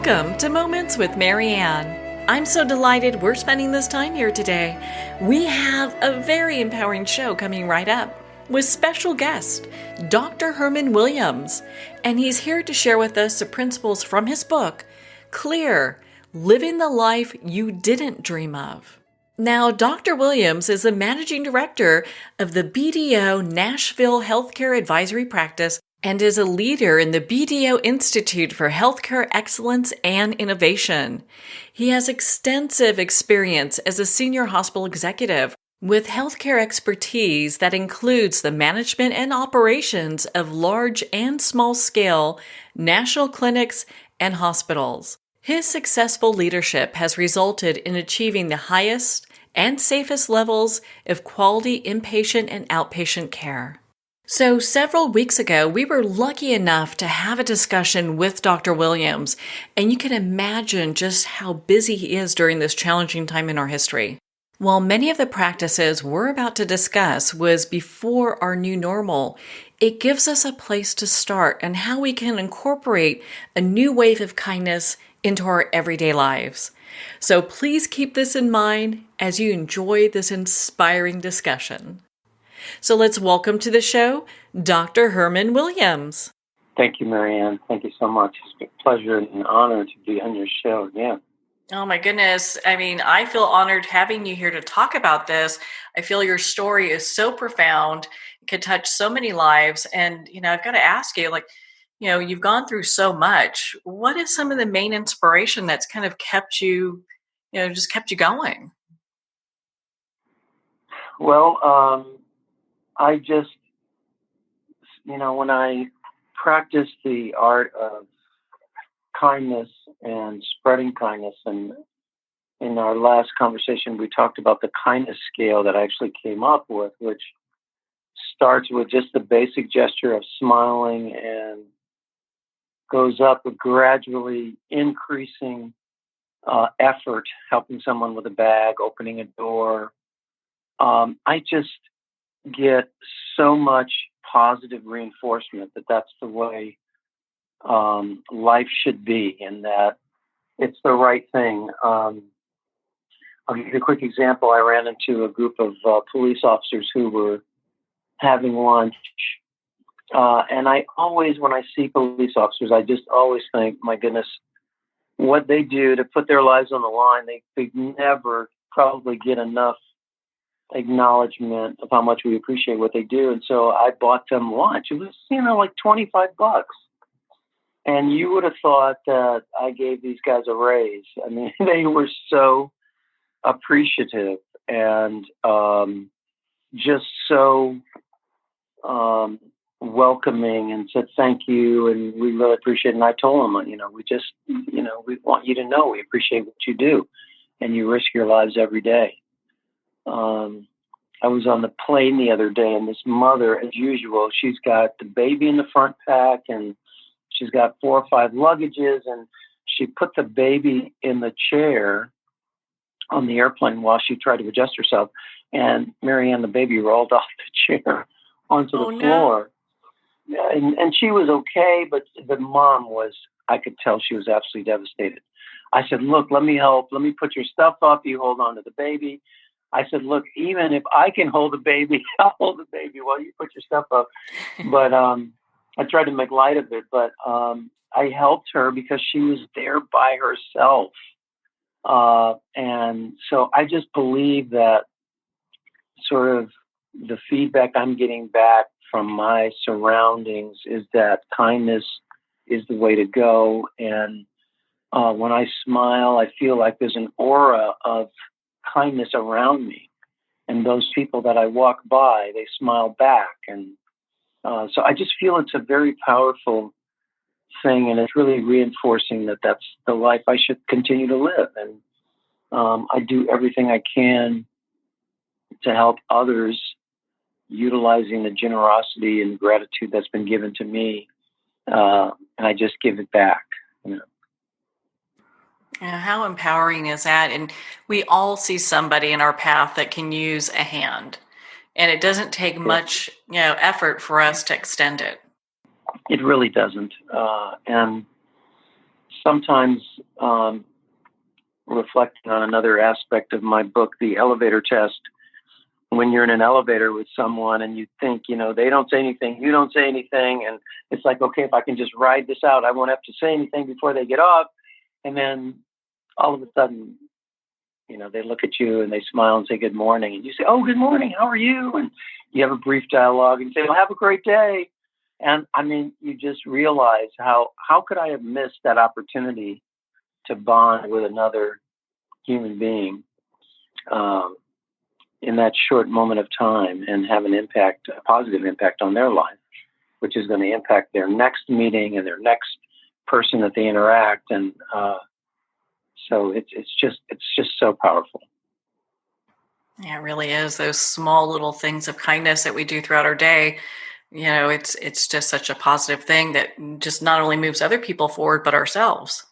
Welcome to Moments with Marianne. I'm so delighted we're spending this time here today. We have a very empowering show coming right up with special guest, Dr. Herman Williams, and he's here to share with us the principles from his book, Clear, Living the Life You Didn't Dream of. Now, Dr. Williams is the managing director of the BDO Nashville Healthcare Advisory Practice and is a leader in the BDO Institute for Healthcare Excellence and Innovation. He has extensive experience as a senior hospital executive with healthcare expertise that includes the management and operations of large and small-scale national clinics and hospitals. His successful leadership has resulted in achieving the highest and safest levels of quality inpatient and outpatient care. So several weeks ago, we were lucky enough to have a discussion with Dr. Williams, and you can imagine just how busy he is during this challenging time in our history. While many of the practices we're about to discuss was before our new normal, it gives us a place to start and how we can incorporate a new wave of kindness into our everyday lives. So please keep this in mind as you enjoy this inspiring discussion. So let's welcome to the show, Dr. Herman Williams. Thank you, Marianne. Thank you so much. It's a pleasure and an honor to be on your show again. Oh my goodness. I mean, I feel honored having you here to talk about this. I feel your story is so profound. It could touch so many lives. And, I've got to ask you, you've gone through so much. What is some of the main inspiration that's kind of kept you, just kept you going? Well, I just, when I practice the art of kindness and spreading kindness, and in our last conversation, we talked about the kindness scale that I actually came up with, which starts with just the basic gesture of smiling and goes up with gradually increasing effort, helping someone with a bag, opening a door. I just get so much positive reinforcement that that's the way life should be, and that it's the right thing. I'll give you a quick example. I ran into a group of police officers who were having lunch. And I always, when I see police officers, I just always think, my goodness, what they do to put their lives on the line, they never probably get enough acknowledgement of how much we appreciate what they do. And so I bought them lunch. It was, like $25. And you would have thought that I gave these guys a raise. I mean, they were so appreciative and just so welcoming, and said thank you, and we really appreciate it. And I told them, we want you to know we appreciate what you do, and you risk your lives every day. I was on the plane the other day, and this mother, as usual, she's got the baby in the front pack, and she's got 4 or 5 luggages, and she put the baby in the chair on the airplane while she tried to adjust herself. And Marianne, the baby rolled off the chair onto the floor. No. And she was okay, but the mom was, I could tell she was absolutely devastated. I said, look, let me help. Let me put your stuff up. You hold on to the baby. I said, look, even if I can hold the baby, I'll hold the baby while you put your stuff up. But I tried to make light of it. But I helped her because she was there by herself. And so I just believe that sort of the feedback I'm getting back from my surroundings is that kindness is the way to go. And when I smile, I feel like there's an aura of kindness around me. And those people that I walk by, they smile back. And so I just feel it's a very powerful thing. And it's really reinforcing that that's the life I should continue to live. And I do everything I can to help others, utilizing the generosity and gratitude that's been given to me. And I just give it back. Yeah, how empowering is that? And we all see somebody in our path that can use a hand. And it doesn't take much, effort for us to extend it. It really doesn't. And sometimes reflecting on another aspect of my book, The Elevator Test, when you're in an elevator with someone and you think, they don't say anything, you don't say anything. And it's like, okay, if I can just ride this out, I won't have to say anything before they get off. And then all of a sudden, they look at you and they smile and say, good morning. And you say, oh, good morning. How are you? And you have a brief dialogue and say, well, have a great day. And I mean, you just realize how could I have missed that opportunity to bond with another human being in that short moment of time and have an impact, a positive impact on their life, which is going to impact their next meeting and their next person that they interact. And so it's just so powerful. Yeah, it really is. Those small little things of kindness that we do throughout our day, it's just such a positive thing that just not only moves other people forward, but ourselves.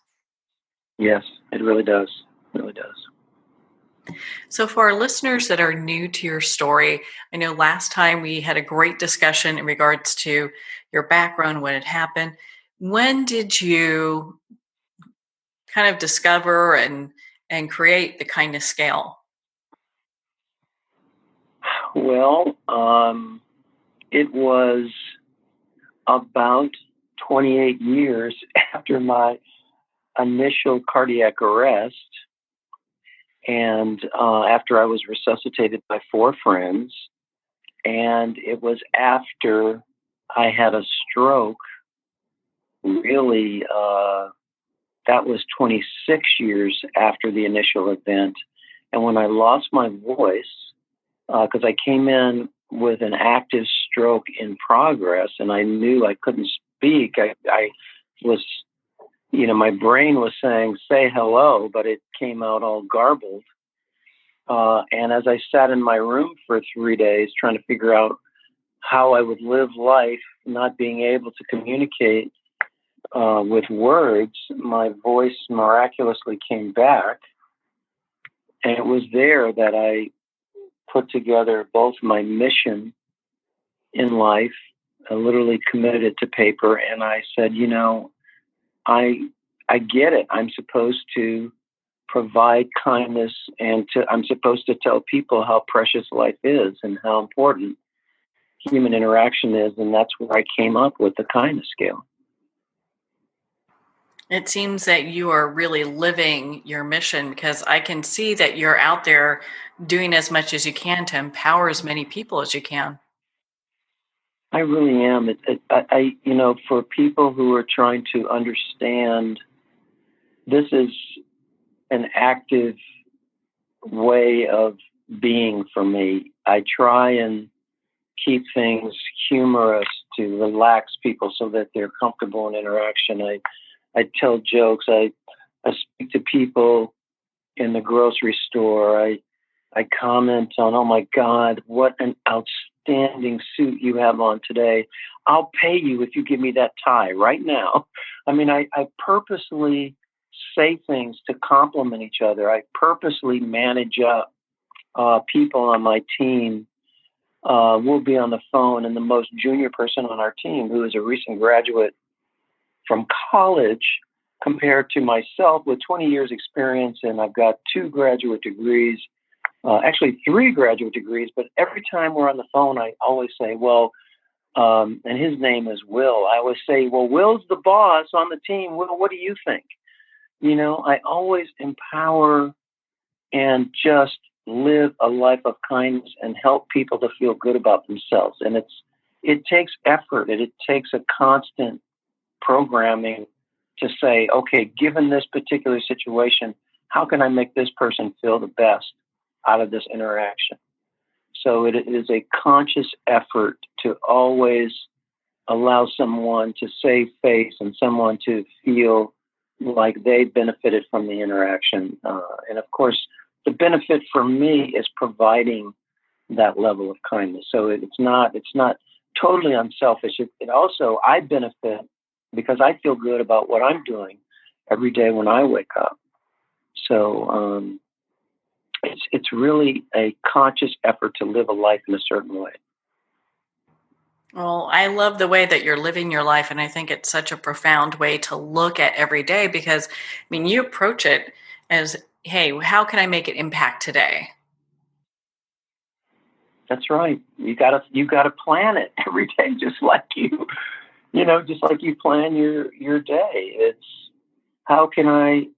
Yes, it really does. It really does. So for our listeners that are new to your story, I know last time we had a great discussion in regards to your background, when it happened. When did you kind of discover and create the kindness scale? Well, it was about 28 years after my initial cardiac arrest, and after I was resuscitated by 4 friends, and it was after I had a stroke. Really, that was 26 years after the initial event, and when I lost my voice, because I came in with an active stroke in progress, and I knew I couldn't speak. I was, my brain was saying, say hello, but it came out all garbled. And as I sat in my room for 3 days trying to figure out how I would live life, not being able to communicate with words, my voice miraculously came back. And it was there that I put together both my mission in life, I literally committed it to paper, and I said, I get it. I'm supposed to provide kindness, and I'm supposed to tell people how precious life is and how important human interaction is, and that's where I came up with the kindness scale. It seems that you are really living your mission, because I can see that you're out there doing as much as you can to empower as many people as you can. I really am. For people who are trying to understand, this is an active way of being for me. I try and keep things humorous to relax people so that they're comfortable in interaction. I tell jokes. I speak to people in the grocery store. I comment on, oh my God, what an outstanding suit you have on today. I'll pay you if you give me that tie right now. I mean, I purposely say things to compliment each other. I purposely manage up people on my team. We'll be on the phone, and the most junior person on our team, who is a recent graduate from college, compared to myself with 20 years experience, and I've got 2 graduate degrees, actually 3 graduate degrees, but every time we're on the phone, I always say, well, and his name is Will. I always say, well, Will's the boss on the team. Will, what do you think? I always empower and just live a life of kindness and help people to feel good about themselves. And it takes effort, and it takes a constant programming to say, okay, given this particular situation, how can I make this person feel the best out of this interaction? So it is a conscious effort to always allow someone to save face and someone to feel like they benefited from the interaction. And of course, the benefit for me is providing that level of kindness. So it's not totally unselfish. It also, I benefit because I feel good about what I'm doing every day when I wake up. So it's really a conscious effort to live a life in a certain way. Well, I love the way that you're living your life, and I think it's such a profound way to look at every day because, I mean, you approach it as, hey, how can I make an impact today? That's right. You gotta plan it every day, just like just like you plan your day. It's how can I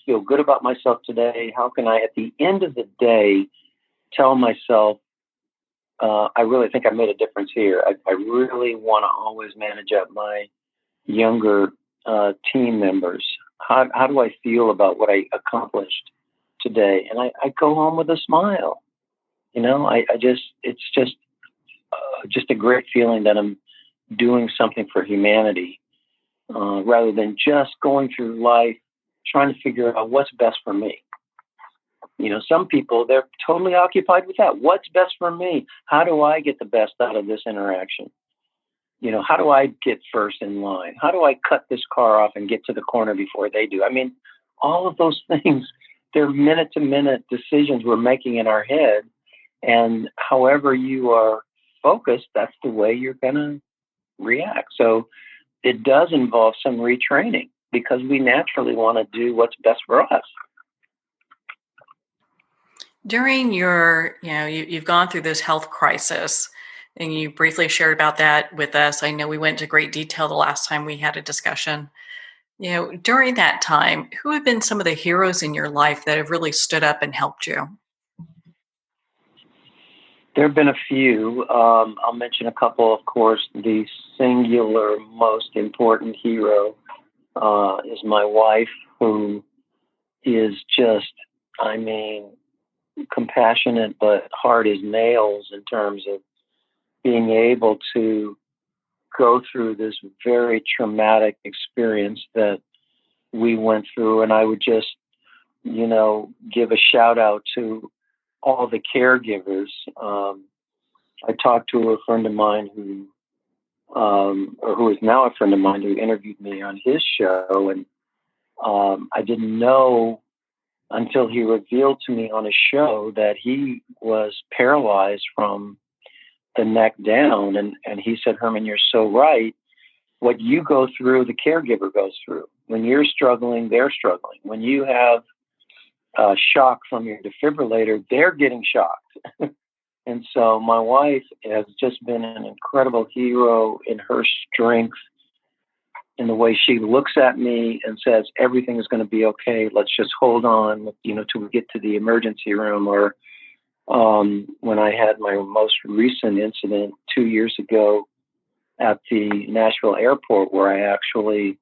feel good about myself today? How can I, at the end of the day, tell myself, I really think I made a difference here. I really want to always manage up my younger team members. How do I feel about what I accomplished today? And I go home with a smile. It's just a great feeling that I'm doing something for humanity, rather than just going through life trying to figure out what's best for me. Some people, they're totally occupied with that. What's best for me? How do I get the best out of this interaction? How do I get first in line? How do I cut this car off and get to the corner before they do? I mean, all of those things, they're minute to minute decisions we're making in our head. And however you are focused, that's the way you're going to react. So it does involve some retraining because we naturally want to do what's best for us. During your, you've gone through this health crisis and you briefly shared about that with us. I know we went into great detail the last time we had a discussion. During that time, who have been some of the heroes in your life that have really stood up and helped you? There have been a few. I'll mention a couple, of course. The singular most important hero is my wife, who is just, I mean, compassionate, but hard as nails in terms of being able to go through this very traumatic experience that we went through. And I would just, give a shout out to all the caregivers. I talked to a friend of mine or who is now a friend of mine, who interviewed me on his show. And I didn't know until he revealed to me on a show that he was paralyzed from the neck down. And he said, Herman, you're so right. What you go through, the caregiver goes through. When you're struggling, they're struggling. When you have shock from your defibrillator, they're getting shocked. And so my wife has just been an incredible hero in her strength, in the way she looks at me and says, everything is going to be okay. Let's just hold on, till we get to the emergency room. Or when I had my most recent incident 2 years ago at the Nashville airport, where I actually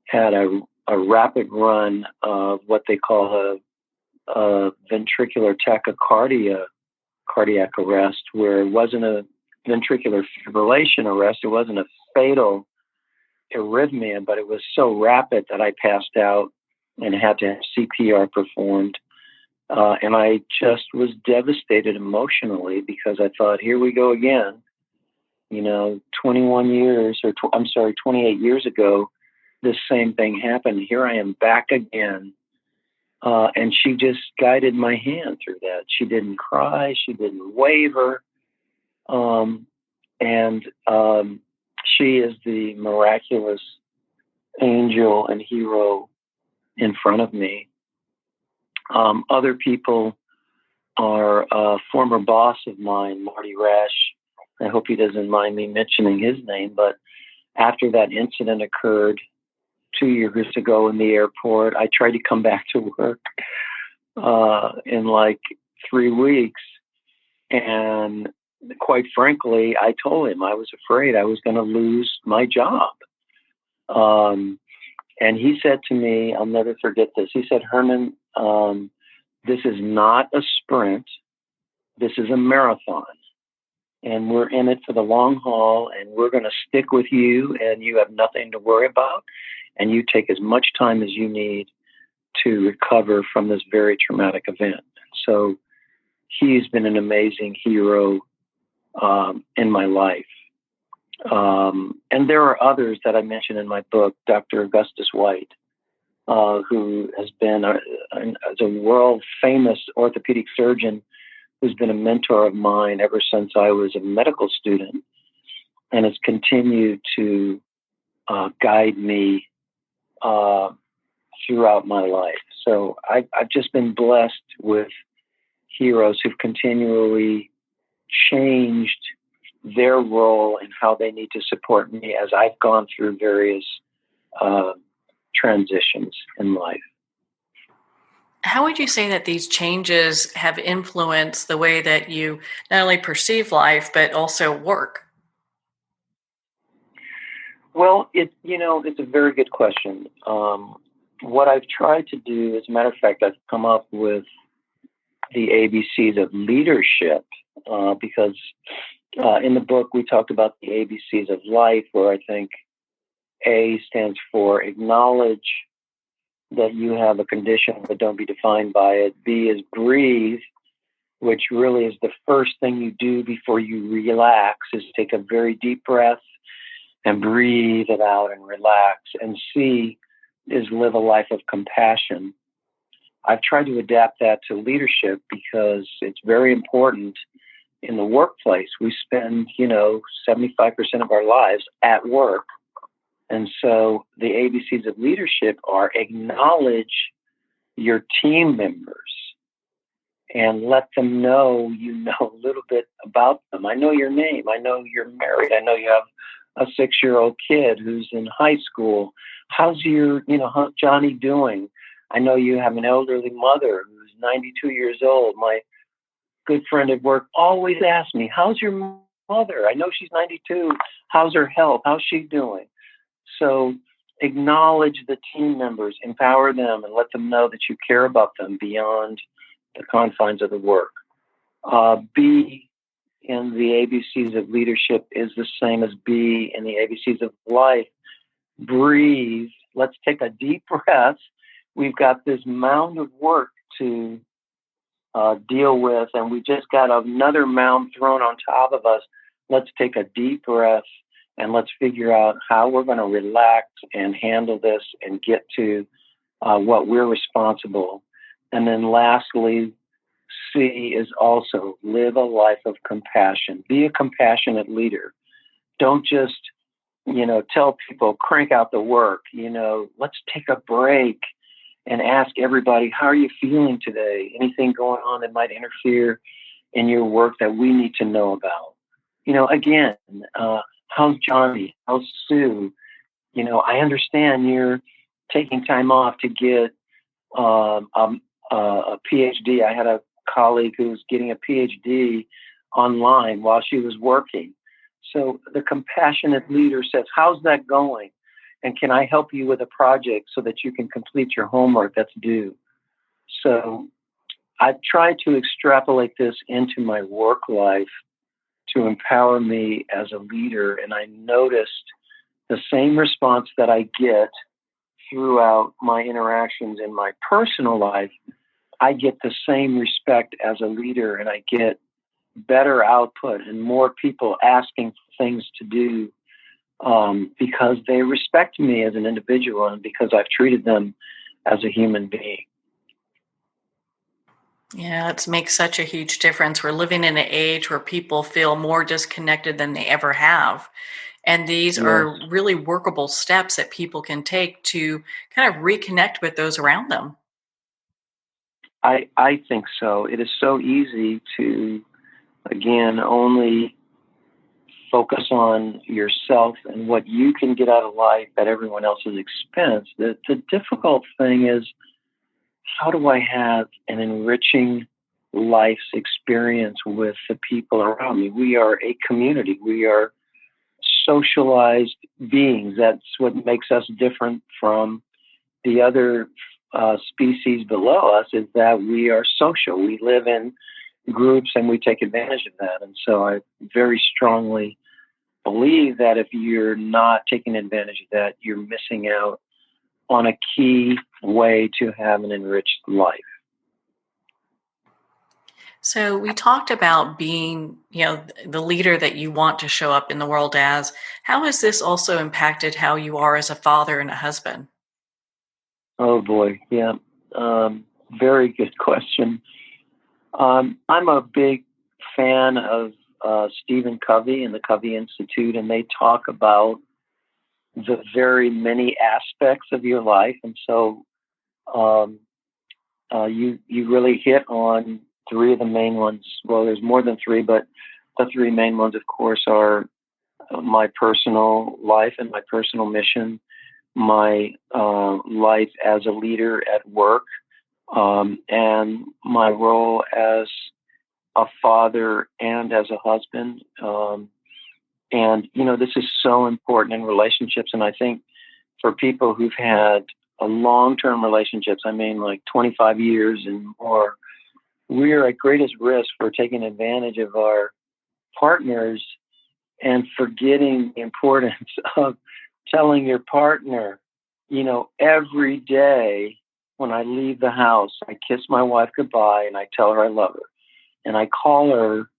had a rapid run of what they call a ventricular tachycardia, cardiac arrest, where it wasn't a ventricular fibrillation arrest. It wasn't a fatal arrhythmia, but it was so rapid that I passed out and had to have CPR performed. And I just was devastated emotionally because I thought, here we go again. 28 years ago, this same thing happened. Here I am back again. And she just guided my hand through that. She didn't cry. She didn't waver. And she is the miraculous angel and hero in front of me. Other people are a former boss of mine, Marty Rash. I hope he doesn't mind me mentioning his name, but after that incident occurred 2 years ago in the airport, I tried to come back to work in like 3 weeks. And quite frankly, I told him I was afraid I was going to lose my job. And he said to me, I'll never forget this. He said, Herman, this is not a sprint. This is a marathon. And we're in it for the long haul, and we're going to stick with you, and you have nothing to worry about. And you take as much time as you need to recover from this very traumatic event. So he's been an amazing hero in my life. And there are others that I mentioned in my book, Dr. Augustus White, who has been a world famous orthopedic surgeon who's been a mentor of mine ever since I was a medical student. and has continued to guide me uh, throughout my life. So I've just been blessed with heroes who've continually changed their role and how they need to support me as I've gone through various uh, transitions in life. How would you say that these changes have influenced the way that you not only perceive life, but also work? Well, it's a very good question. What I've tried to do, as a matter of fact, I've come up with the ABCs of leadership because in the book we talked about the ABCs of life, where I think A stands for acknowledge that you have a condition, but don't be defined by it. B is breathe, which really is the first thing you do before you relax, is take a very deep breath and breathe it out and relax. And C is live a life of compassion. I've tried to adapt that to leadership because it's very important in the workplace. We spend, 75% of our lives at work. And so the ABCs of leadership are acknowledge your team members and let them know you know a little bit about them. I know your name. I know you're married. I know you have a 6-year-old kid who's in high school. How's how's Johnny doing? I know you have an elderly mother who's 92 years old. My good friend at work always asks me, how's your mother? I know she's 92. How's her health? How's she doing? So acknowledge the team members, empower them, and let them know that you care about them beyond the confines of the work. B in the ABCs of leadership is the same as B in the ABCs of life. Breathe. Let's take a deep breath. We've got this mound of work to deal with, and we just got another mound thrown on top of us. Let's take a deep breath and let's figure out how we're going to relax and handle this and get to what we're responsible. And then lastly, C is also live a life of compassion. Be a compassionate leader. Don't just, tell people, crank out the work. Let's take a break and ask everybody, how are you feeling today? Anything going on that might interfere in your work that we need to know about? Again, how's Johnny? How's Sue? I understand you're taking time off to get a PhD. I had a colleague who was getting a PhD online while she was working. So the compassionate leader says, how's that going? And can I help you with a project so that you can complete your homework that's due? So I've tried to extrapolate this into my work life to empower me as a leader. And I noticed the same response that I get throughout my interactions in my personal life. I get the same respect as a leader, and I get better output and more people asking for things to do because they respect me as an individual and because I've treated them as a human being. Yeah, it makes such a huge difference. We're living in an age where people feel more disconnected than they ever have. And these Yes, are really workable steps that people can take to kind of reconnect with those around them. I think so. It is so easy to, again, only focus on yourself and what you can get out of life at everyone else's expense. The difficult thing is, how do I have an enriching life's experience with the people around me? We are a community. We are socialized beings. That's what makes us different from the other species below us, is that we are social. We live in groups and we take advantage of that. And so I very strongly believe that if you're not taking advantage of that, you're missing out on a key way to have an enriched life. So we talked about being, the leader that you want to show up in the world as. How has this also impacted how you are as a father and a husband? Oh boy, yeah. Very good question. I'm a big fan of Stephen Covey and the Covey Institute, and they talk about the very many aspects of your life. And so you really hit on three of the main ones. Well, there's more than three, but the three main ones, of course, are my personal life and my personal mission, my life as a leader at work, and my role as a father and as a husband. And, this is so important in relationships. And I think for people who've had a long-term relationships, I mean, like 25 years and more, we're at greatest risk for taking advantage of our partners and forgetting the importance of telling your partner, every day when I leave the house, I kiss my wife goodbye and I tell her I love her. And I call her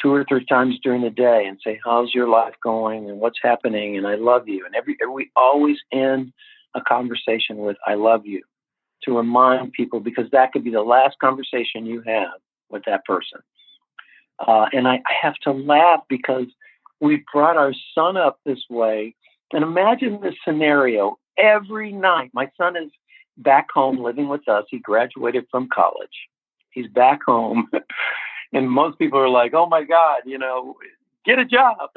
2 or 3 times during the day and say, how's your life going and what's happening? And I love you. And we always end a conversation with, I love you, to remind people, because that could be the last conversation you have with that person. And I have to laugh because we brought our son up this way. And imagine this scenario every night. My son is back home living with us. He graduated from college. He's back home. And most people are like, oh my God, get a job.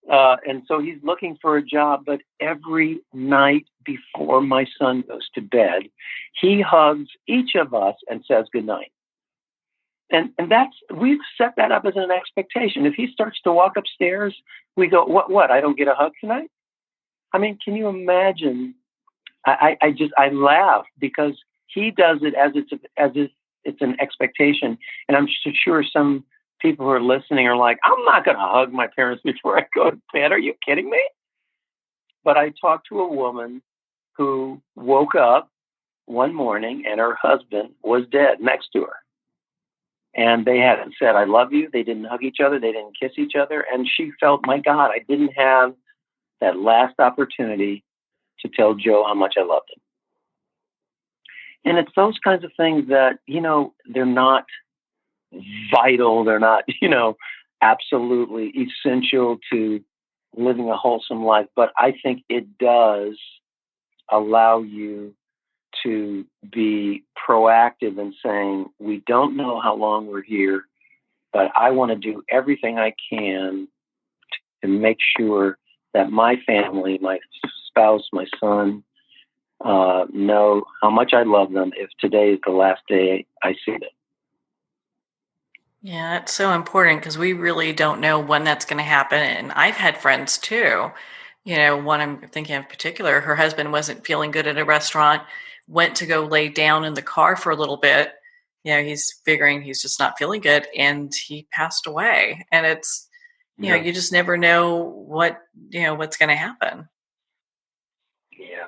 And so he's looking for a job. But every night before my son goes to bed, he hugs each of us and says goodnight. And we've set that up as an expectation. If he starts to walk upstairs, we go, what? I don't get a hug tonight? I mean, can you imagine? I laugh because he does it as if it's an expectation. And I'm sure some people who are listening are like, I'm not going to hug my parents before I go to bed. Are you kidding me? But I talked to a woman who woke up one morning and her husband was dead next to her. And they hadn't said, I love you. They didn't hug each other. They didn't kiss each other. And she felt, my God, I didn't have that last opportunity to tell Joe how much I loved him. And it's those kinds of things that, they're not vital. They're not, absolutely essential to living a wholesome life. But I think it does allow you to be proactive in saying, we don't know how long we're here, but I want to do everything I can to make sure that my family, my spouse, my son, know how much I love them if today is the last day I see them. Yeah, it's so important because we really don't know when that's going to happen. And I've had friends too. One I'm thinking of in particular, her husband wasn't feeling good at a restaurant, went to go lay down in the car for a little bit. He's figuring he's just not feeling good, and he passed away. And it's, you just never know what's going to happen. Yeah.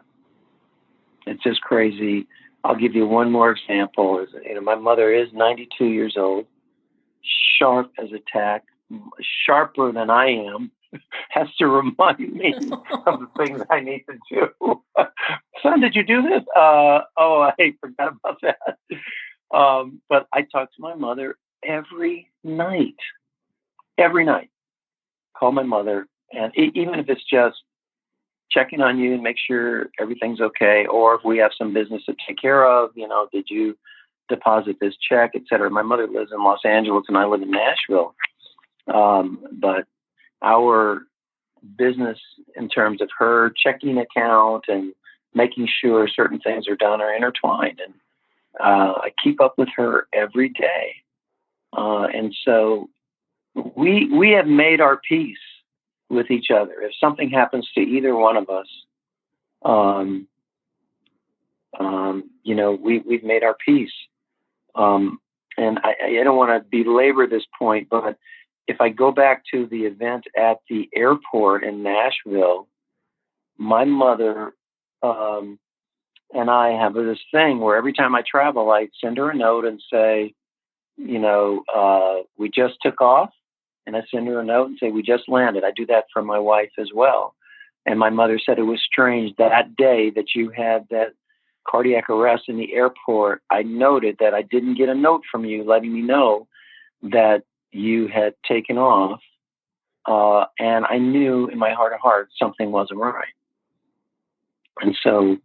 It's just crazy. I'll give you one more example. My mother is 92 years old, sharp as a tack, sharper than I am, has to remind me of the things I need to do. Son, did you do this? I forgot about that. But I talk to my mother every night. Call my mother. And even if it's just checking on you and make sure everything's okay, or if we have some business to take care of, did you deposit this check, et cetera. My mother lives in Los Angeles and I live in Nashville. But our business in terms of her checking account and making sure certain things are done are intertwined. And I keep up with her every day. And so we have made our peace with each other. If something happens to either one of us, we've made our peace. And I don't want to belabor this point, but if I go back to the event at the airport in Nashville, my mother and I have this thing where every time I travel, I send her a note and say, we just took off. And I send her a note and say, we just landed. I do that for my wife as well. And my mother said it was strange that day that you had that cardiac arrest in the airport. I noted that I didn't get a note from you letting me know that you had taken off, and I knew in my heart of hearts something wasn't right. And so,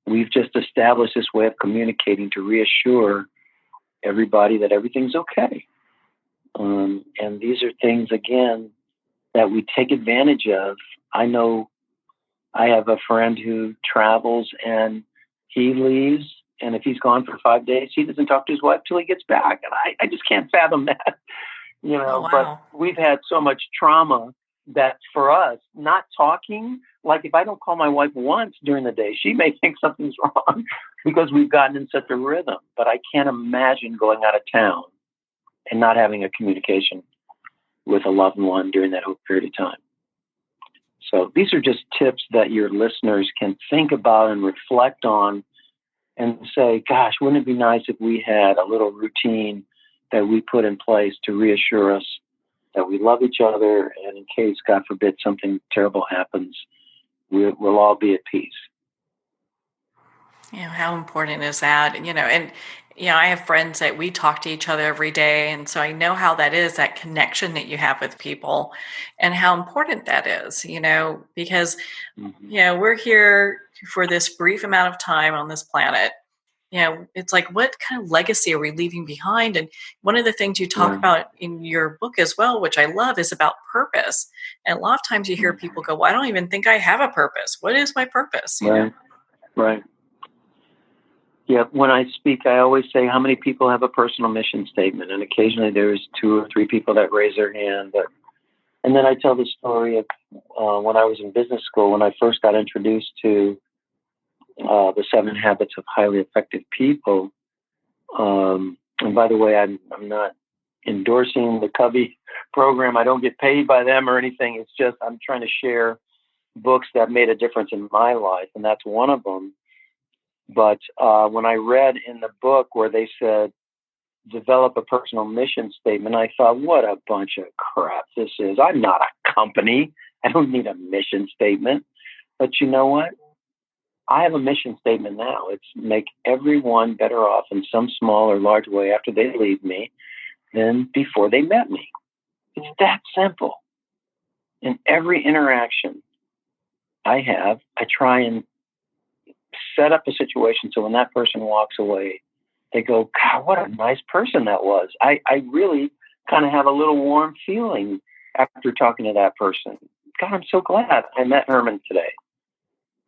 we've just established this way of communicating to reassure everybody that everything's okay. And these are things, again, that we take advantage of. I know I have a friend who travels and he leaves, and if he's gone for 5 days, he doesn't talk to his wife till he gets back. And I just can't fathom that, Oh, but wow. we've had so much trauma that for us, not talking, like if I don't call my wife once during the day, she may think something's wrong because we've gotten in such a rhythm. But I can't imagine going out of town and not having a communication with a loved one during that whole period of time. So these are just tips that your listeners can think about and reflect on and say, gosh, wouldn't it be nice if we had a little routine that we put in place to reassure us that we love each other, and in case, God forbid, something terrible happens, we'll all be at peace. How important is that? I have friends that we talk to each other every day. And so I know how that is, that connection that you have with people and how important that is, because, Mm-hmm. we're here for this brief amount of time on this planet. It's like, what kind of legacy are we leaving behind? And one of the things you talk Yeah. about in your book as well, which I love, is about purpose. And a lot of times you hear people go, well, I don't even think I have a purpose. What is my purpose? Right. Right. Yeah, when I speak, I always say, how many people have a personal mission statement? And occasionally there's 2 or 3 people that raise their hand. And then I tell the story of when I was in business school, when I first got introduced to the 7 Habits of Highly Effective People. And by the way, I'm not endorsing the Covey program. I don't get paid by them or anything. It's just I'm trying to share books that made a difference in my life, and that's one of them. But when I read in the book where they said, develop a personal mission statement, I thought, what a bunch of crap this is. I'm not a company. I don't need a mission statement. But you know what? I have a mission statement now. It's make everyone better off in some small or large way after they leave me than before they met me. It's that simple. In every interaction I have, I try and set up a situation so when that person walks away, they go, God, what a nice person that was. I really kind of have a little warm feeling after talking to that person. God, I'm so glad I met Herman today.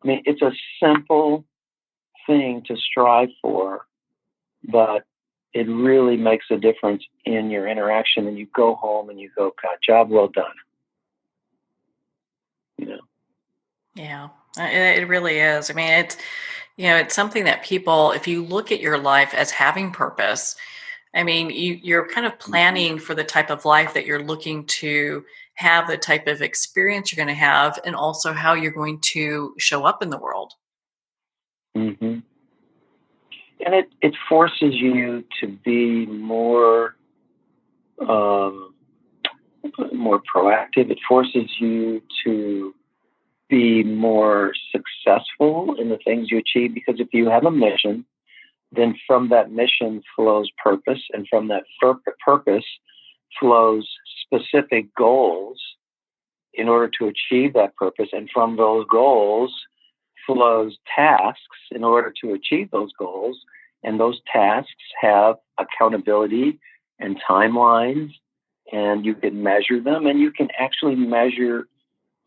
I mean, it's a simple thing to strive for, but it really makes a difference in your interaction. And you go home and you go, God, job well done. Yeah, it really is. I mean, it's something that people, if you look at your life as having purpose, I mean, you're kind of planning for the type of life that you're looking to have, the type of experience you're going to have, and also how you're going to show up in the world. Mm-hmm. And it forces you to be more proactive. It forces you to be more successful in the things you achieve, because if you have a mission, then from that mission flows purpose, and from that purpose flows specific goals in order to achieve that purpose, and from those goals flows tasks in order to achieve those goals, and those tasks have accountability and timelines, and you can measure them, and you can actually measure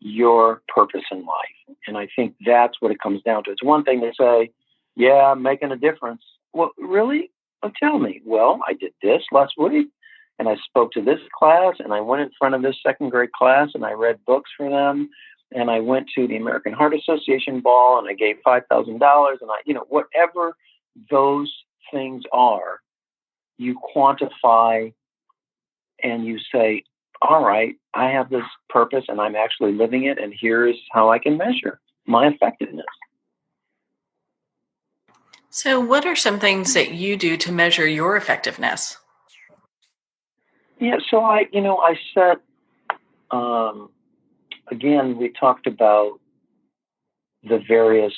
your purpose in life. And I think that's what it comes down to. It's one thing to say, yeah, I'm making a difference. Well, really? Well, tell me. Well, I did this last week, and I spoke to this class, and I went in front of this second grade class, and I read books for them, and I went to the American Heart Association ball, and I gave $5,000, and whatever those things are, you quantify and you say, all right, I have this purpose and I'm actually living it, and here's how I can measure my effectiveness. So, what are some things that you do to measure your effectiveness? Yeah, so I set, again, we talked about the various,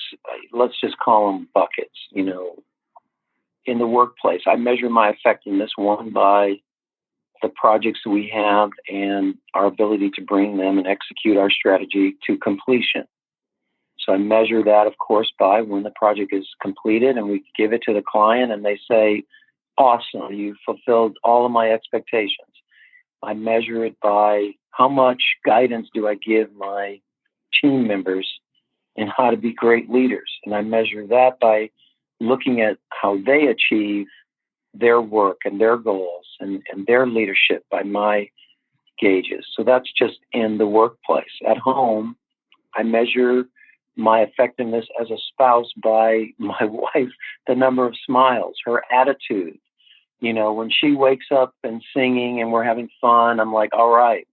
let's just call them buckets, in the workplace. I measure my effectiveness, one, by the projects we have and our ability to bring them and execute our strategy to completion. So I measure that, of course, by when the project is completed and we give it to the client and they say, awesome, you fulfilled all of my expectations. I measure it by how much guidance do I give my team members in how to be great leaders. And I measure that by looking at how they achieve their work and their goals and their leadership by my gauges. So that's just in the workplace. At home, I measure my effectiveness as a spouse by my wife, the number of smiles, her attitude. You know, when she wakes up and singing and we're having fun, I'm like, all right,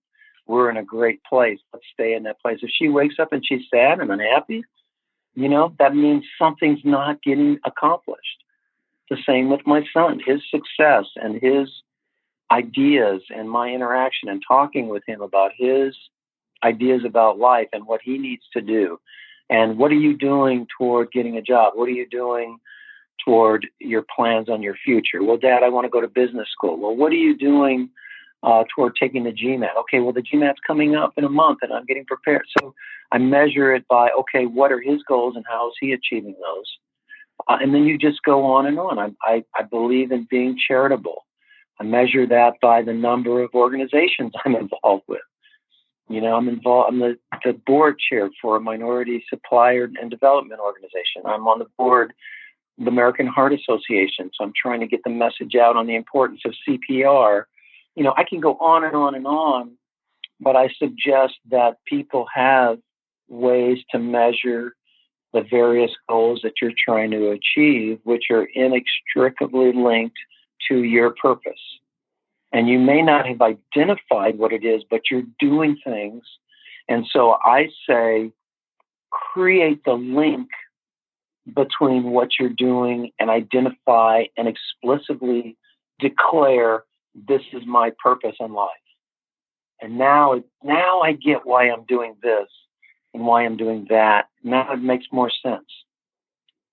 we're in a great place. Let's stay in that place. If she wakes up and she's sad and unhappy, you know, that means something's not getting accomplished. The same with my son, his success and his ideas and my interaction and talking with him about his ideas about life and what he needs to do. And what are you doing toward getting a job? What are you doing toward your plans on your future? Well, Dad, I want to go to business school. Well, what are you doing toward taking the GMAT? Okay, well, the GMAT's coming up in a month and I'm getting prepared. So I measure it by, okay, what are his goals and how is he achieving those? And then you just go on and on. I believe in being charitable. I measure that by the number of organizations I'm involved with. You know, I'm the board chair for a minority supplier and development organization. I'm on the board of the American Heart Association. So I'm trying to get the message out on the importance of CPR. You know, I can go on and on and on, but I suggest that people have ways to measure the various goals that you're trying to achieve, which are inextricably linked to your purpose. And you may not have identified what it is, but you're doing things. And so I say, create the link between what you're doing and identify and explicitly declare, this is my purpose in life. And now I get why I'm doing this and why I'm doing that. Now it makes more sense.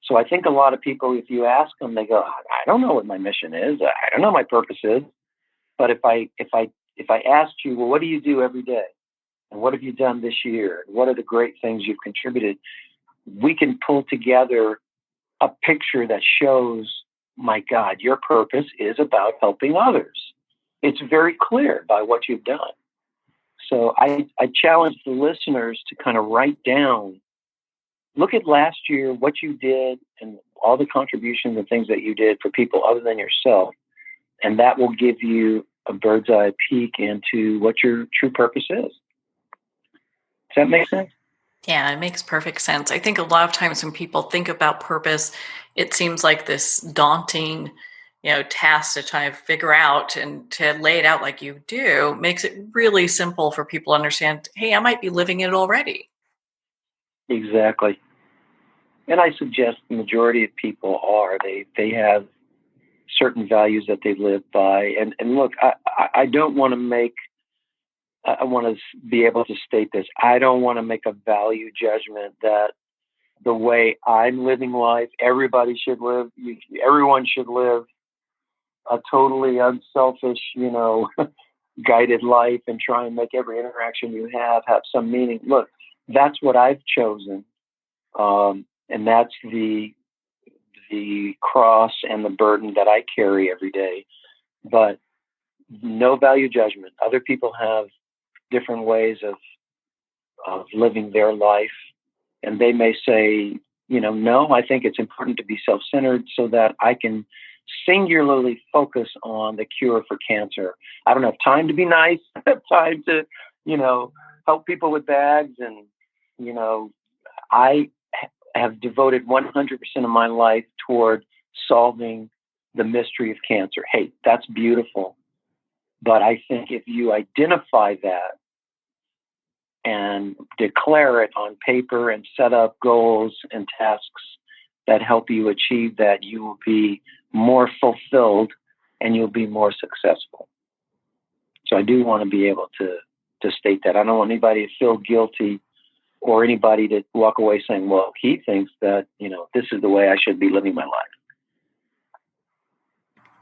So I think a lot of people, if you ask them, they go, I don't know what my mission is. I don't know what my purpose is. But if I asked you, well, what do you do every day? And what have you done this year? What are the great things you've contributed? We can pull together a picture that shows, my God, your purpose is about helping others. It's very clear by what you've done. So I challenge the listeners to kind of write down, look at last year, what you did and all the contributions and things that you did for people other than yourself. And that will give you a bird's eye peek into what your true purpose is. Does that make sense? Yeah, it makes perfect sense. I think a lot of times when people think about purpose, it seems like this daunting, task to try to figure out, and to lay it out like you do makes it really simple for people to understand, hey, I might be living it already. Exactly. And I suggest the majority of people are. They have certain values that they live by. And look, I don't want to make, I want to be able to state this. I don't want to make a value judgment that the way I'm living life, everybody should live, everyone should live a totally unselfish, guided life and try and make every interaction you have some meaning. Look, that's what I've chosen. And that's the cross and the burden that I carry every day. But no value judgment. Other people have different ways of living their life. And they may say, no, I think it's important to be self-centered so that I can singularly focus on the cure for cancer. I don't have time to be nice. I have time to, help people with bags. And, I have devoted 100% of my life toward solving the mystery of cancer. Hey, that's beautiful. But I think if you identify that and declare it on paper and set up goals and tasks that help you achieve that, you will be more fulfilled and you'll be more successful. So I do want to be able to state that. I don't want anybody to feel guilty or anybody to walk away saying, well, he thinks that, this is the way I should be living my life.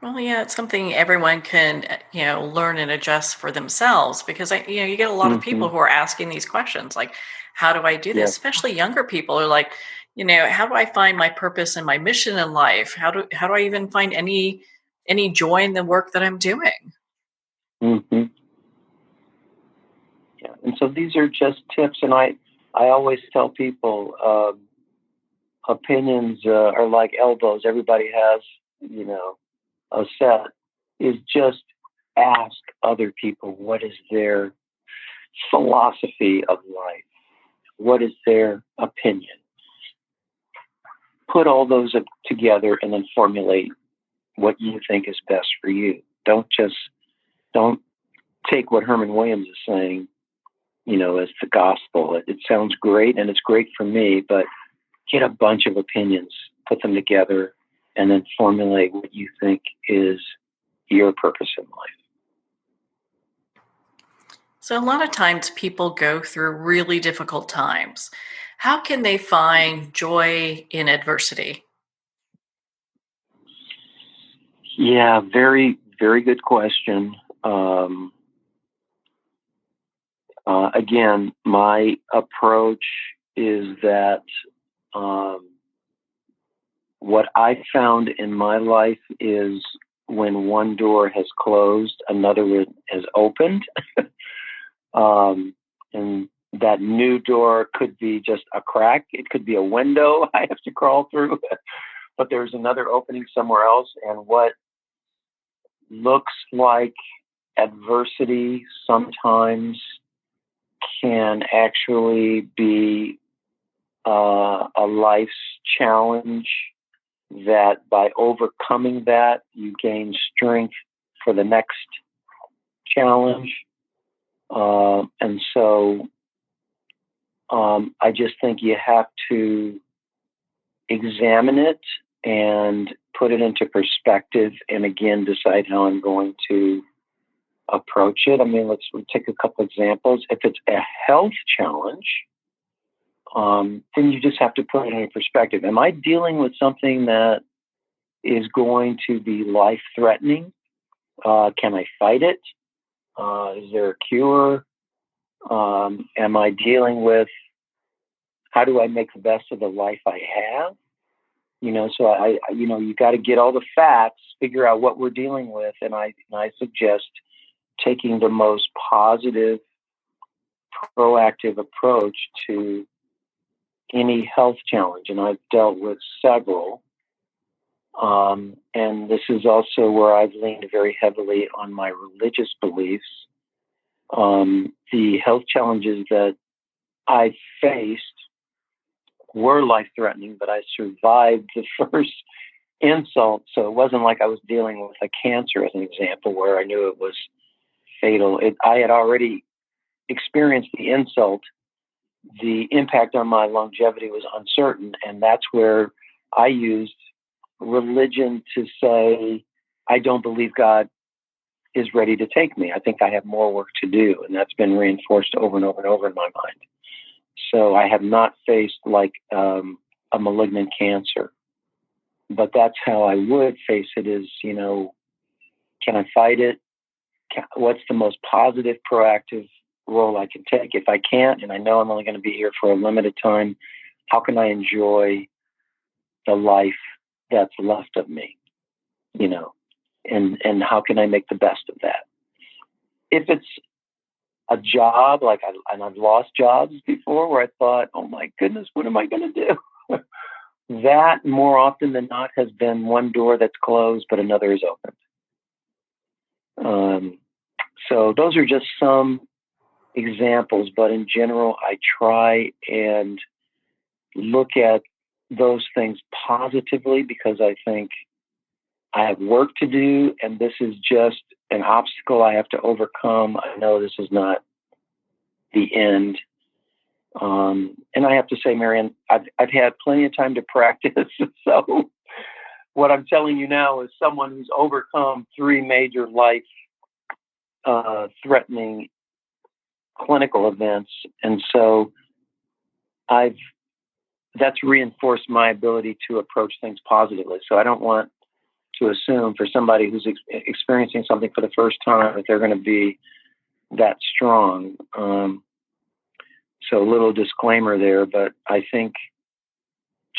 Well, yeah, it's something everyone can, learn and adjust for themselves because you get a lot of Hmm. people who are asking these questions like, how do I do this? Yes. Especially younger people are like, how do I find my purpose and my mission in life? How do I even find any joy in the work that I'm doing? Hmm. Yeah. And so these are just tips, and I always tell people, opinions are like elbows. Everybody has, you know, a set. Is just ask other people what is their philosophy of life, what is their opinion. Put all those together and then formulate what you think is best for you. Don't take what Herman Williams is saying, as the gospel. It sounds great and it's great for me, but get a bunch of opinions, put them together, and then formulate what you think is your purpose in life. So, a lot of times people go through really difficult times. How can they find joy in adversity? Yeah, very, very good question. Um, again, my approach is that um, what I found in my life is when one door has closed, another one has opened. And that new door could be just a crack, it could be a window I have to crawl through, but there's another opening somewhere else. And what looks like adversity sometimes can actually be a life's challenge, that by overcoming that, you gain strength for the next challenge. And so I just think you have to examine it and put it into perspective, and again, decide how I'm going to approach it. I mean, we'll take a couple examples. If it's a health challenge, then you just have to put it into perspective. Am I dealing with something that is going to be life threatening? Can I fight it? Is there a cure? Am I dealing with, how do I make the best of the life I have? So you got to get all the facts, figure out what we're dealing with. And I suggest taking the most positive, proactive approach to any health challenge. And I've dealt with several. And this is also where I've leaned very heavily on my religious beliefs. The health challenges that I faced were life threatening, but I survived the first insult. So it wasn't like I was dealing with a cancer, as an example, where I knew it was fatal. I had already experienced the insult. The impact on my longevity was uncertain. And that's where I used religion to say, I don't believe God is ready to take me. I think I have more work to do. And that's been reinforced over and over and over in my mind. So I have not faced like a malignant cancer, but that's how I would face it is, can I fight it? What's the most positive, proactive role I can take? If I can't, and I know I'm only going to be here for a limited time, how can I enjoy the life that's left of me, and how can I make the best of that? If it's a job, and I've lost jobs before where I thought, oh my goodness, what am I going to do? That more often than not has been one door that's closed, but another is opened. So those are just some examples, but in general, I try and look at those things positively, because I think I have work to do, and this is just an obstacle I have to overcome. I know this is not the end. And I have to say, Marianne, I've had plenty of time to practice. So what I'm telling you now is someone who's overcome 3 major life threatening clinical events. And so that's reinforced my ability to approach things positively. So I don't want to assume for somebody who's experiencing something for the first time that they're going to be that strong. So a little disclaimer there, but I think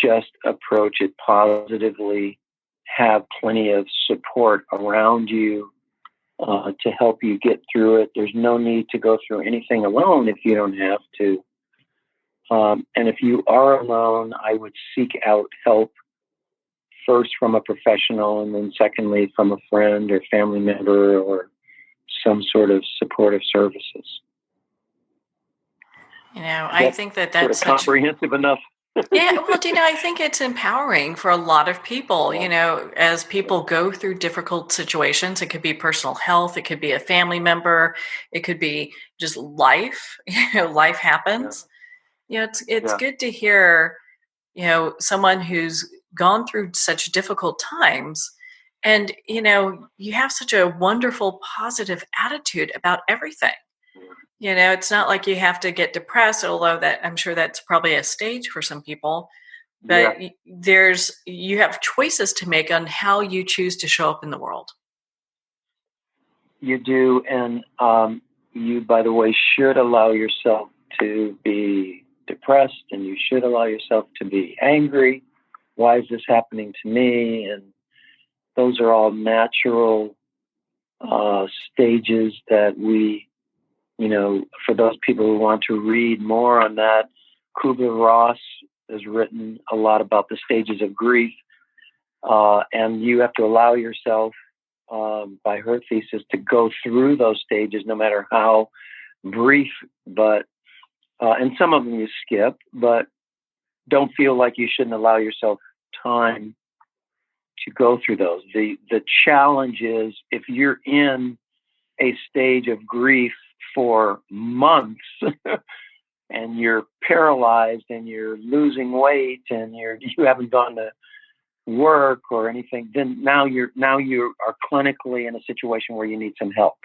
just approach it positively, have plenty of support around you to help you get through it. There's no need to go through anything alone if you don't have to. And if you are alone, I would seek out help first from a professional, and then secondly from a friend or family member or some sort of supportive services. I think that sort that's of comprehensive enough. Yeah, well, I think it's empowering for a lot of people, as people go through difficult situations. It could be personal health, it could be a family member, it could be just life, life happens. It's good to hear, someone who's gone through such difficult times, and, you have such a wonderful, positive attitude about everything. It's not like you have to get depressed, although that I'm sure that's probably a stage for some people. But you have choices to make on how you choose to show up in the world. You do, and you, by the way, should allow yourself to be depressed, and you should allow yourself to be angry. Why is this happening to me? And those are all natural stages that we, for those people who want to read more on that, Kubler-Ross has written a lot about the stages of grief. And you have to allow yourself, by her thesis, to go through those stages, no matter how brief, but, and some of them you skip, but don't feel like you shouldn't allow yourself time to go through those. The challenge is if you're in a stage of grief for months and you're paralyzed and you're losing weight and you haven't gone to work or anything, then now you are clinically in a situation where you need some help.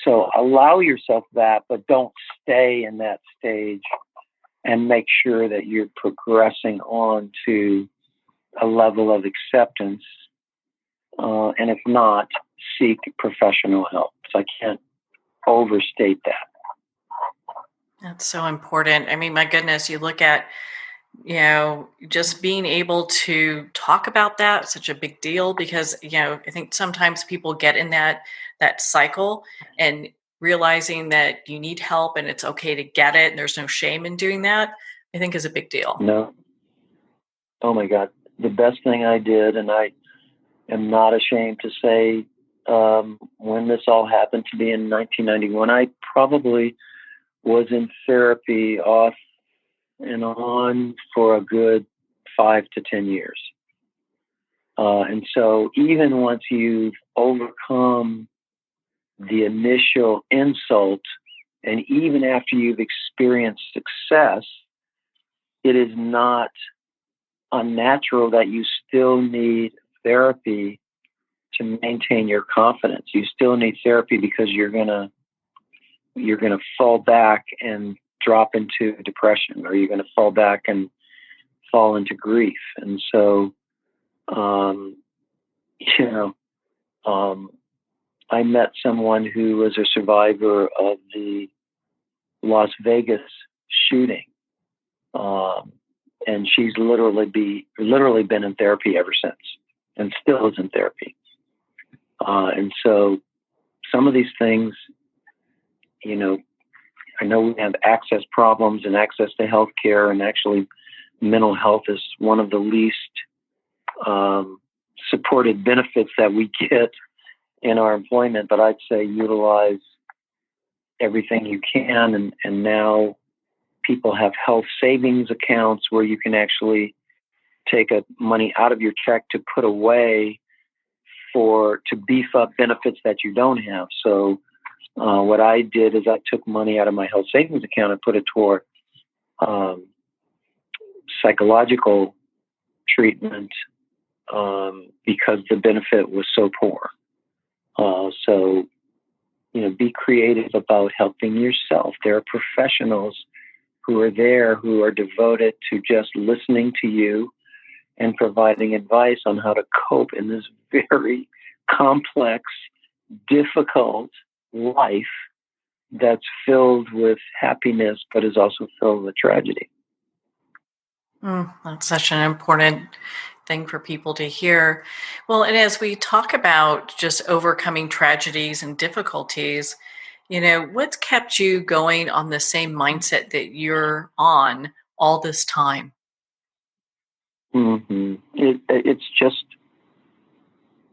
So allow yourself that, but don't stay in that stage, and make sure that you're progressing on to a level of acceptance. And if not, seek professional help. So I can't overstate that. That's so important. I mean, my goodness, you look at, just being able to talk about that, such a big deal, because, I think sometimes people get in that cycle, and realizing that you need help and it's okay to get it and there's no shame in doing that, I think is a big deal. No. Oh my God. The best thing I did, and I am not ashamed to say, when this all happened to me in 1991, I probably was in therapy off and on for a good 5 to 10 years. And so even once you've overcome the initial insult, and even after you've experienced success, it is not unnatural that you still need therapy to maintain your confidence. You still need therapy because you're gonna fall back and drop into depression, or you're gonna fall back and fall into grief. And so, I met someone who was a survivor of the Las Vegas shooting, and she's literally been in therapy ever since, and still is in therapy. And so some of these things, I know we have access problems and access to health care, and actually mental health is one of the least supported benefits that we get in our employment. But I'd say utilize everything you can. And now people have health savings accounts where you can actually take money out of your check to put away to beef up benefits that you don't have. So what I did is I took money out of my health savings account and put it toward psychological treatment because the benefit was so poor. So, be creative about helping yourself. There are professionals who are there who are devoted to just listening to you and providing advice on how to cope in this very complex, difficult life that's filled with happiness, but is also filled with tragedy. That's such an important thing for people to hear. Well, and as we talk about just overcoming tragedies and difficulties, what's kept you going on the same mindset that you're on all this time?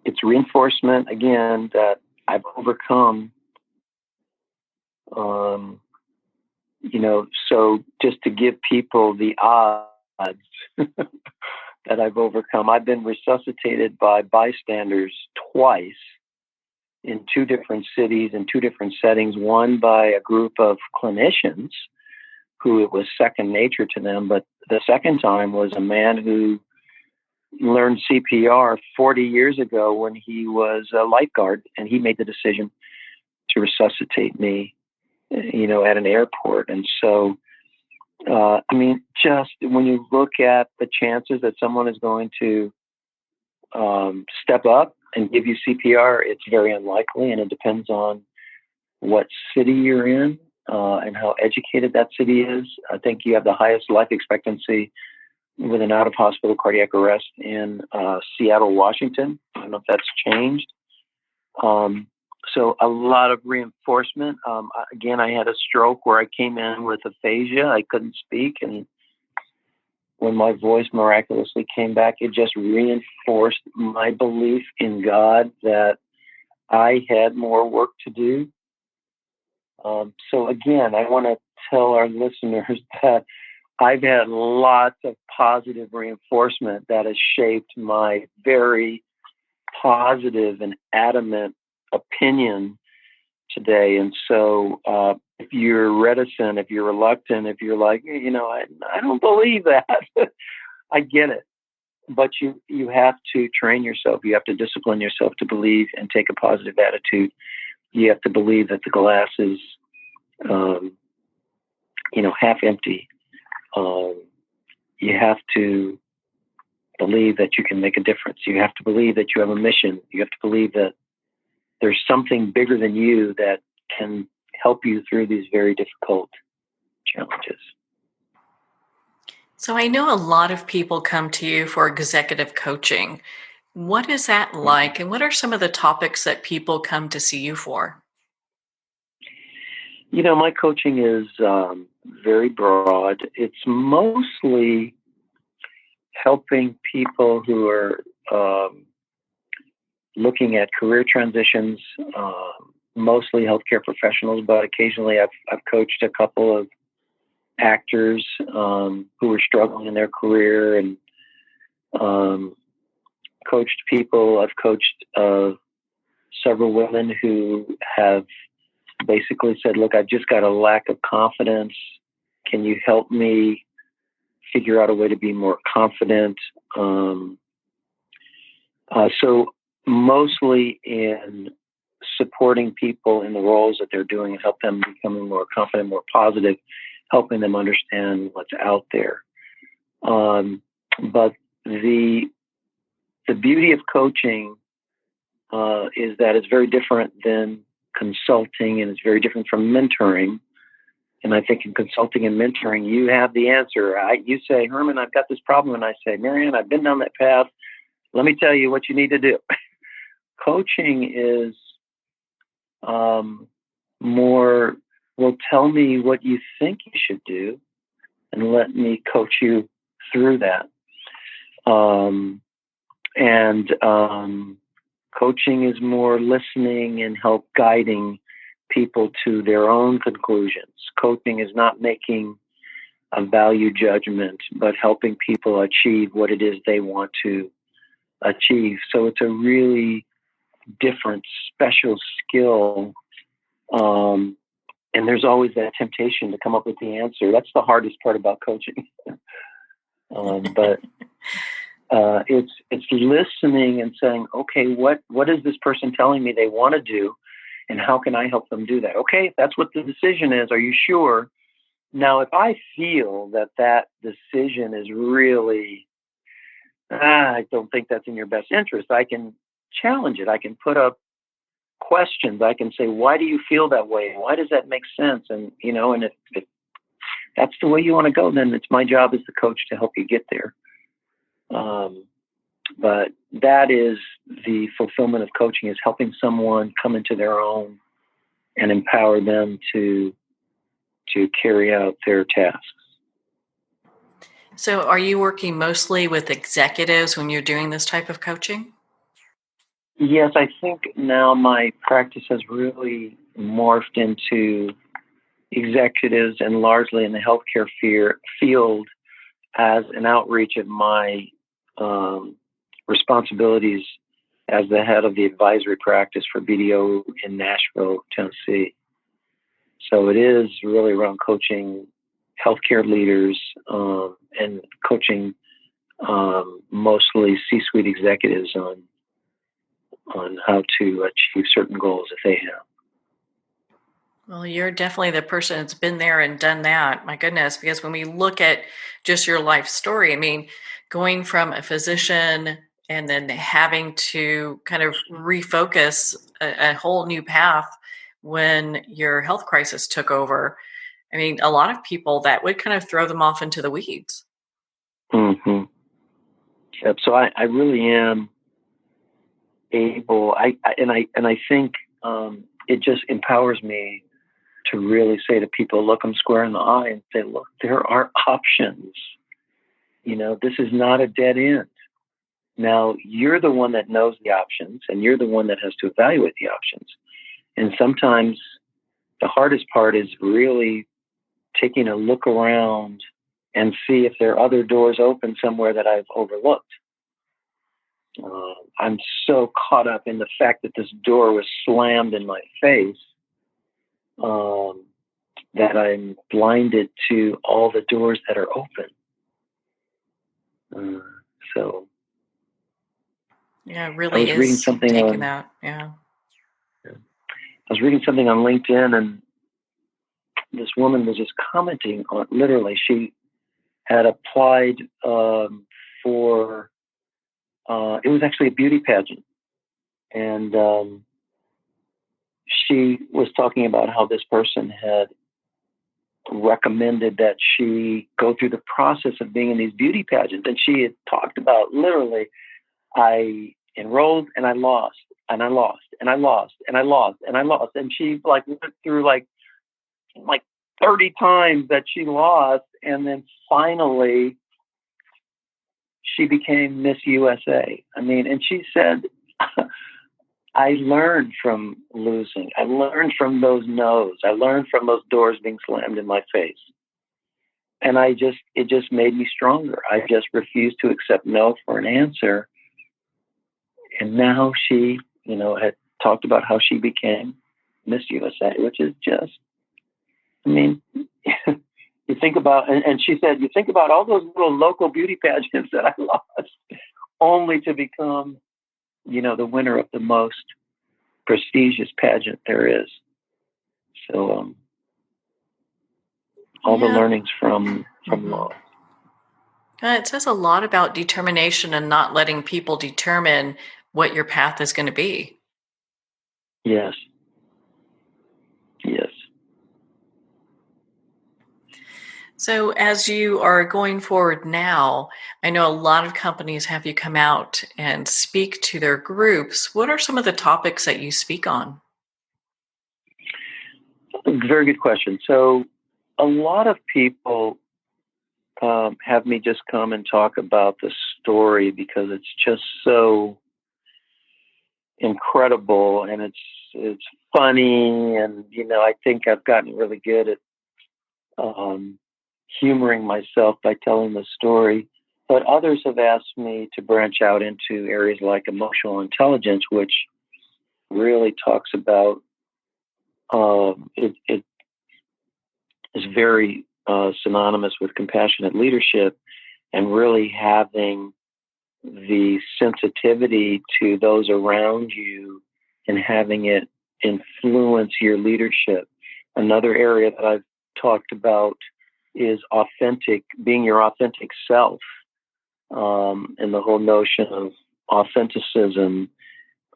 It's reinforcement again that I've overcome. So just to give people the odds that I've overcome, I've been resuscitated by bystanders twice in two different cities, in two different settings, one by a group of clinicians who it was second nature to them. But the second time was a man who learned CPR 40 years ago when he was a lifeguard, and he made the decision to resuscitate me, at an airport. And so, just when you look at the chances that someone is going to step up and give you CPR, it's very unlikely, and it depends on what city you're in and how educated that city is. I think you have the highest life expectancy with an out-of-hospital cardiac arrest in Seattle, Washington. I don't know if that's changed. So a lot of reinforcement. Again, I had a stroke where I came in with aphasia. I couldn't speak, and when my voice miraculously came back, it just reinforced my belief in God that I had more work to do. So again, I want to tell our listeners that I've had lots of positive reinforcement that has shaped my very positive and adamant opinion today. And so if you're reticent, if you're reluctant, if you're like, I don't believe that, I get it. But you have to train yourself. You have to discipline yourself to believe and take a positive attitude. You have to believe that the glass is, half empty. You have to believe that you can make a difference. You have to believe that you have a mission. You have to believe that there's something bigger than you that can help you through these very difficult challenges. So I know a lot of people come to you for executive coaching. What is that like? And what are some of the topics that people come to see you for? My coaching is very broad. It's mostly helping people who are looking at career transitions, mostly healthcare professionals, but occasionally I've coached a couple of actors who are struggling in their career, and coached people. I've coached several women who have basically said, look, I've just got a lack of confidence. Can you help me figure out a way to be more confident? So mostly in supporting people in the roles that they're doing and help them becoming more confident, more positive, helping them understand what's out there. But the beauty of coaching is that it's very different than consulting, and it's very different from mentoring. And I think in consulting and mentoring, you have the answer. You say, Herman, I've got this problem. And I say, Marianne, I've been down that path. Let me tell you what you need to do. Coaching is more, well, tell me what you think you should do and let me coach you through that. Coaching is more listening and help guiding people to their own conclusions. Coaching is not making a value judgment, but helping people achieve what it is they want to achieve. So it's a really different, special skill. And there's always that temptation to come up with the answer. That's the hardest part about coaching. But it's listening and saying, okay, what is this person telling me they want to do, and how can I help them do that? Okay, if that's what the decision is, are you sure? Now, if I feel that decision is really I don't think that's in your best interest. I can challenge it. I can put up questions. I can say, why do you feel that way? Why does that make sense? And, and if that's the way you want to go, then it's my job as the coach to help you get there. But that is the fulfillment of coaching, is helping someone come into their own and empower them to carry out their tasks. So are you working mostly with executives when you're doing this type of coaching? Yes, I think now my practice has really morphed into executives and largely in the healthcare field as an outreach of my responsibilities as the head of the advisory practice for BDO in Nashville, Tennessee. So it is really around coaching healthcare leaders and coaching mostly C-suite executives on how to achieve certain goals that they have. Well, you're definitely the person that's been there and done that. My goodness, because when we look at just your life story, I mean, going from a physician and then having to kind of refocus a whole new path when your health crisis took over. I mean, a lot of people that would kind of throw them off into the weeds. Mm-hmm. Yep. So I really am able. I think it just empowers me to really say to people, look them square in the eye and say, look, there are options. This is not a dead end. Now, you're the one that knows the options, and you're the one that has to evaluate the options. And sometimes the hardest part is really taking a look around and see if there are other doors open somewhere that I've overlooked. I'm so caught up in the fact that this door was slammed in my face that I'm blinded to all the doors that are open. So Yeah, it I really was reading is something taking on that. Yeah. I was reading something on LinkedIn, and this woman was just commenting on, literally, she had applied for it was actually a beauty pageant, and she was talking about how this person had recommended that she go through the process of being in these beauty pageants. And she had talked about, literally, I enrolled and I lost and I lost and I lost and I lost and I lost. And she went through like 30 times that she lost. And then finally she became Miss USA. I mean, and she said, I learned from losing. I learned from those no's. I learned from those doors being slammed in my face. And it just made me stronger. I just refused to accept no for an answer. And now she, had talked about how she became Miss USA, which is just, I mean, you think about, and she said, you think about all those little local beauty pageants that I lost only to become, the winner of the most prestigious pageant there is. So, all the learnings from law. It says a lot about determination and not letting people determine what your path is going to be. Yes. Yes. So as you are going forward now, I know a lot of companies have you come out and speak to their groups. What are some of the topics that you speak on? Very good question. So a lot of people have me just come and talk about the story because it's just so incredible, and it's funny, and I think I've gotten really good at humoring myself by telling the story. But others have asked me to branch out into areas like emotional intelligence, which really talks about it is very synonymous with compassionate leadership, and really having the sensitivity to those around you and having it influence your leadership. Another area that I've talked about is being your authentic self, and the whole notion of authenticism,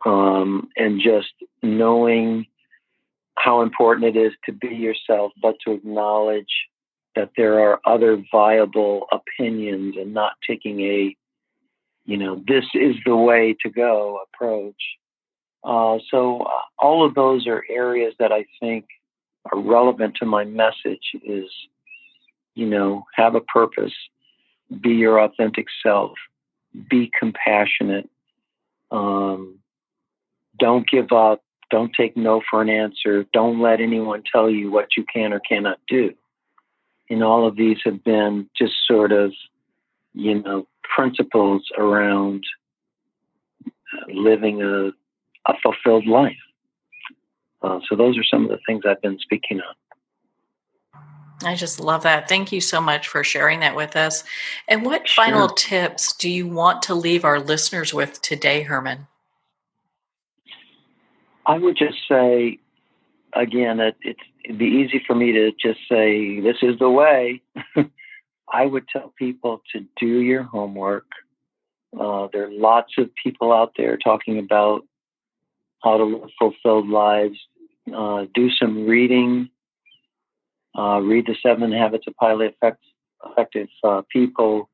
and just knowing how important it is to be yourself, but to acknowledge that there are other viable opinions and not taking a, this is the way to go approach. So all of those are areas that I think are relevant to my message is, have a purpose, be your authentic self, be compassionate, don't give up, don't take no for an answer, don't let anyone tell you what you can or cannot do. And all of these have been just sort of, principles around living a fulfilled life. So those are some of the things I've been speaking on. I just love that. Thank you so much for sharing that with us. And what Sure. final tips do you want to leave our listeners with today, Herman? I would just say, again, it'd be easy for me to just say, this is the way. I would tell people to do your homework. There are lots of people out there talking about how to live fulfilled lives. Do some reading. Read The 7 Habits of Highly Effective People.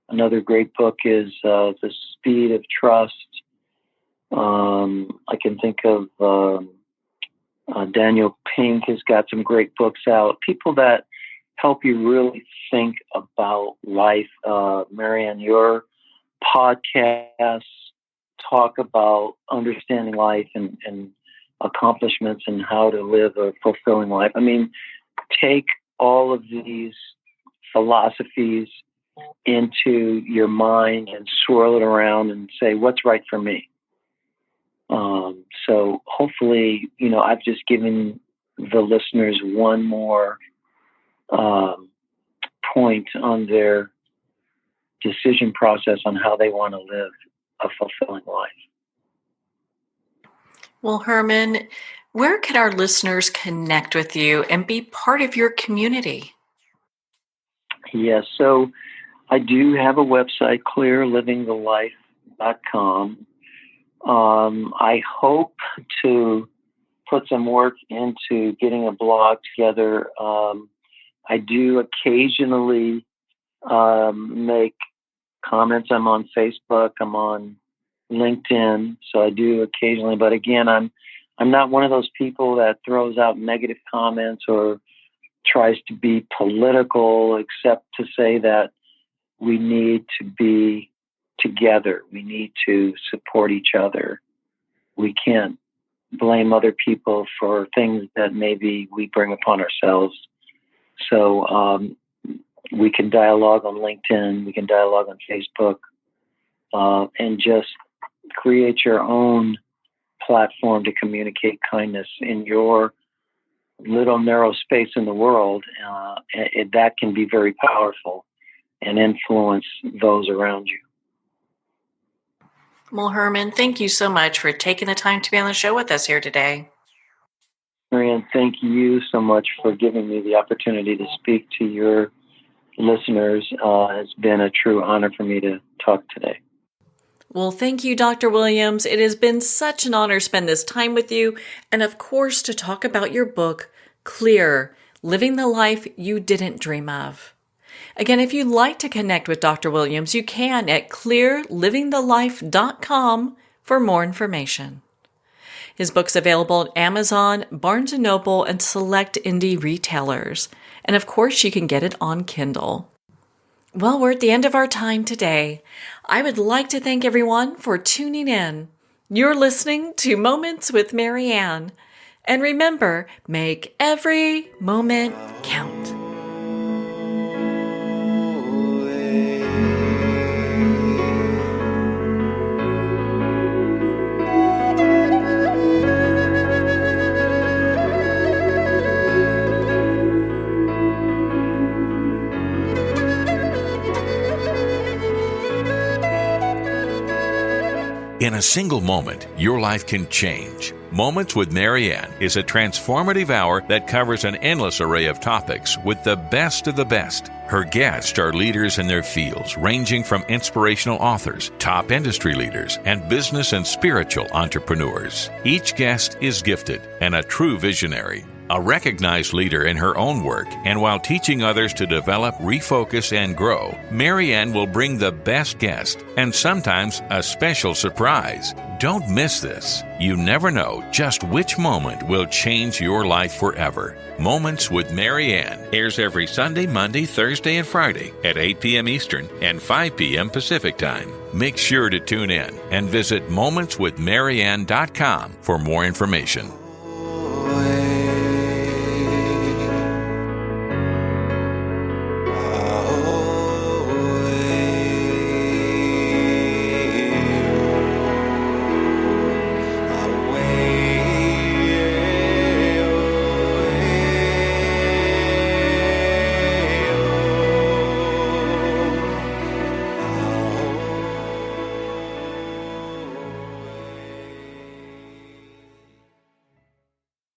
Another great book is The Speed of Trust. I can think of Daniel Pink has got some great books out. People that help you really think about life. Marianne, your podcasts talk about understanding life and accomplishments and how to live a fulfilling life. I mean, take all of these philosophies into your mind and swirl it around and say, what's right for me? So hopefully, I've just given the listeners one more point on their decision process on how they want to live a fulfilling life. Well, Herman, where can our listeners connect with you and be part of your community? Yes, so I do have a website, clearlivingthelife.com. I hope to put some work into getting a blog together. I do occasionally make comments. I'm on Facebook. I'm on LinkedIn. So I do occasionally. But again, I'm not one of those people that throws out negative comments or tries to be political, except to say that we need to be together. We need to support each other. We can't blame other people for things that maybe we bring upon ourselves. So we can dialogue on LinkedIn, we can dialogue on Facebook, and just create your own platform to communicate kindness in your little narrow space in the world. That can be very powerful and influence those around you. Well, Herman, thank you so much for taking the time to be on the show with us here today. Marianne, thank you so much for giving me the opportunity to speak to your listeners. It's been a true honor for me to talk today. Well, thank you, Dr. Williams. It has been such an honor to spend this time with you and, of course, to talk about your book, Clear, Living the Life You Didn't Dream of. Again, if you'd like to connect with Dr. Williams, you can at clearlivingthelife.com for more information. His book's available at Amazon, Barnes & Noble, and select indie retailers. And of course, you can get it on Kindle. Well, we're at the end of our time today. I would like to thank everyone for tuning in. You're listening to Moments with Marianne. And remember, make every moment count. In a single moment, your life can change. Moments with Marianne is a transformative hour that covers an endless array of topics with the best of the best. Her guests are leaders in their fields, ranging from inspirational authors, top industry leaders, and business and spiritual entrepreneurs. Each guest is gifted and a true visionary, a recognized leader in her own work, and while teaching others to develop, refocus, and grow, Marianne will bring the best guest and sometimes a special surprise. Don't miss this. You never know just which moment will change your life forever. Moments with Marianne airs every Sunday, Monday, Thursday, and Friday at 8 p.m. Eastern and 5 p.m. Pacific Time. Make sure to tune in and visit momentswithmarianne.com for more information.